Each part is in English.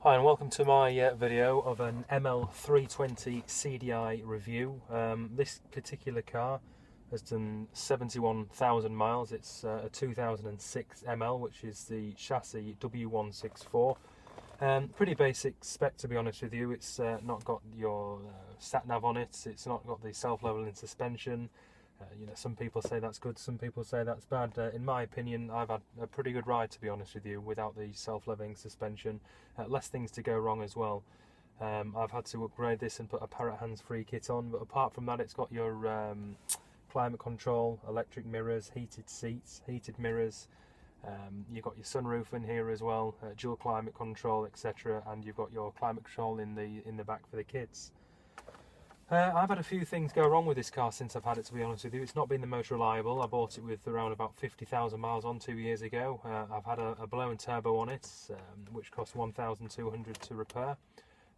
Hi and welcome to my video of an Ml320 CDI review. This particular car has done 71,000 miles. It's a 2006 ML, which is the chassis W164. Pretty basic spec, to be honest with you. It's not got your sat-nav on it. It's not got the self-leveling suspension. Some people say that's good, some people say that's bad. In my opinion, I've had a pretty good ride, to be honest with you, without the self-leveling suspension. Less things to go wrong as well. I've had to upgrade this and put a Parrot hands-free kit on, but apart from that, it's got your climate control, electric mirrors, heated seats, heated mirrors. You've got your sunroof in here as well, dual climate control, etc. And you've got your climate control in the back for the kids. I've had a few things go wrong with this car since I've had it, to be honest with you. It's not been the most reliable. I bought it with around about 50,000 miles on 2 years ago. I've had a blown turbo on it, which cost 1,200 to repair.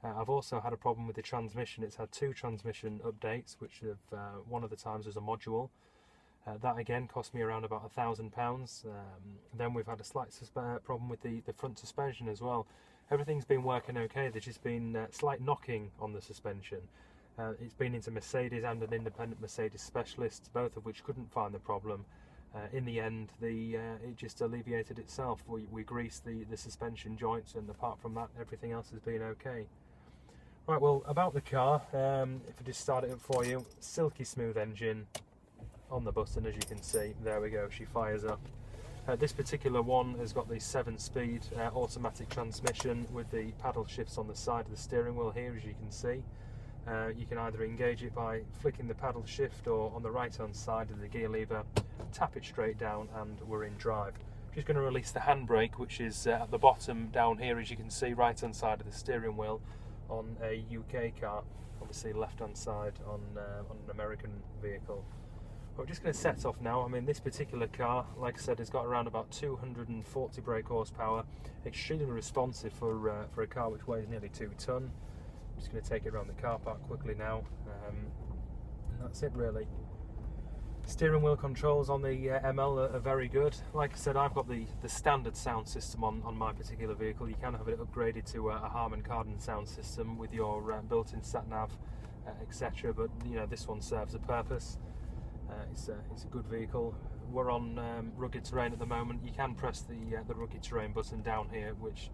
I've also had a problem with the transmission. It's had 2 transmission updates, which have, one of the times was a module. That again cost me around about £1,000. Then we've had a slight problem with the front suspension as well. Everything's been working okay. There's just been slight knocking on the suspension. It's been into Mercedes and an independent Mercedes specialist, both of which couldn't find the problem. In the end, it just alleviated itself. We greased the suspension joints, and apart from that, everything else has been okay. Right, well, about the car, if I just start it up for you, silky smooth engine on the button, as you can see. There we go, she fires up. This particular one has got the 7-speed automatic transmission with the paddle shifts on the side of the steering wheel here, as you can see. You can either engage it by flicking the paddle shift, or on the right hand side of the gear lever, tap it straight down and we're in drive. Just going to release the handbrake, which is at the bottom down here, as you can see, right hand side of the steering wheel on a UK car, obviously left hand side on an American vehicle. We're just going to set off now. I mean, this particular car, like I said, has got around about 240 brake horsepower, extremely responsive for a car which weighs nearly 2 tonne. I'm just going to take it around the car park quickly now, and that's it really. Steering wheel controls on the ML are very good. Like I said, I've got the standard sound system on my particular vehicle. You can have it upgraded to a Harman Kardon sound system with your built-in sat-nav, etc. But this one serves a purpose. It's a good vehicle. We're on rugged terrain at the moment. You can press the rugged terrain button down here, which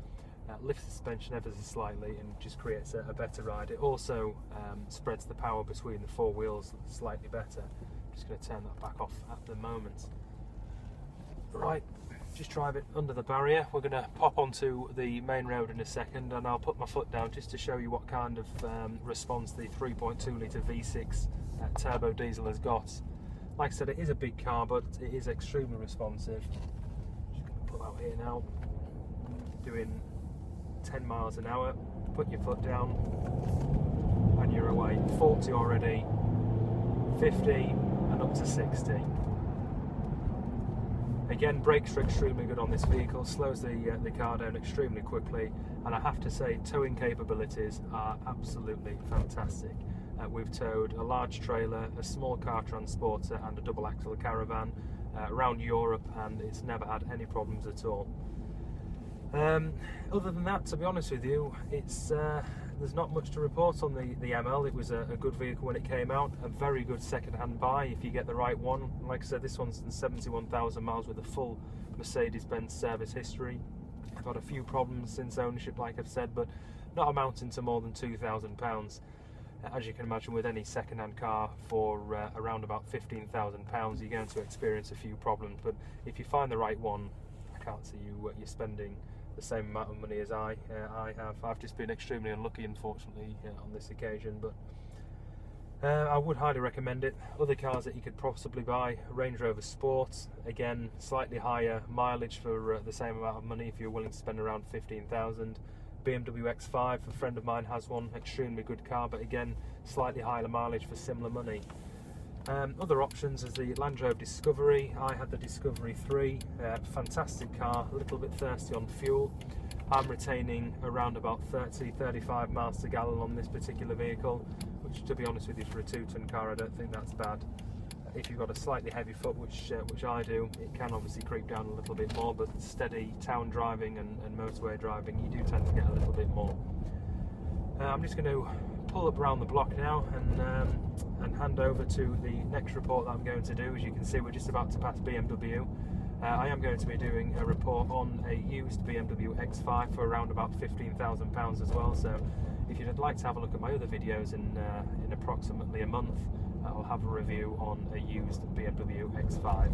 lifts the suspension ever so slightly and just creates a better ride. It also spreads the power between the 4 wheels slightly better. Just going to turn that back off at the moment. Right, just drive it under the barrier. We're going to pop onto the main road in a second, and I'll put my foot down just to show you what kind of response the 3.2 litre V6 turbo diesel has got. Like I said, it is a big car, but it is extremely responsive. Just going to pull out here now, doing 10 miles an hour, put your foot down and you're away. 40 already, 50 and up to 60. Again, brakes are extremely good on this vehicle, slows the car down extremely quickly, and I have to say towing capabilities are absolutely fantastic. We've towed a large trailer, a small car transporter and a double axle caravan around Europe, and it's never had any problems at all. Other than that, to be honest with you, there's not much to report on the ML. It was a good vehicle when it came out, a very good second-hand buy if you get the right one. Like I said, this one's done 71,000 miles with a full Mercedes-Benz service history. I've had a few problems since ownership, like I've said, but not amounting to more than £2,000. As you can imagine, with any second-hand car for around about £15,000, you're going to experience a few problems. But if you find the right one, I can't see you're spending the same amount of money as I have. I've just been extremely unlucky, unfortunately, on this occasion, but I would highly recommend it. Other cars that you could possibly buy: Range Rover Sport, again slightly higher mileage for the same amount of money if you're willing to spend around 15,000. BMW X5, a friend of mine has one, extremely good car, but again slightly higher mileage for similar money. Other options is the Land Rover Discovery. I had the Discovery 3, fantastic car, a little bit thirsty on fuel. I'm retaining around about 30-35 miles to gallon on this particular vehicle, which, to be honest with you, for a 2-ton car I don't think that's bad. if you've got a slightly heavy foot, which I do, it can obviously creep down a little bit more, but steady town driving and motorway driving, you do tend to get a little bit more. I'm just going to pull up around the block now and hand over to the next report that I'm going to do. As you can see, we're just about to pass BMW. I am going to be doing a report on a used BMW X5 for around about £15,000 as well, so if you'd like to have a look at my other videos in approximately a month, I'll have a review on a used BMW X5.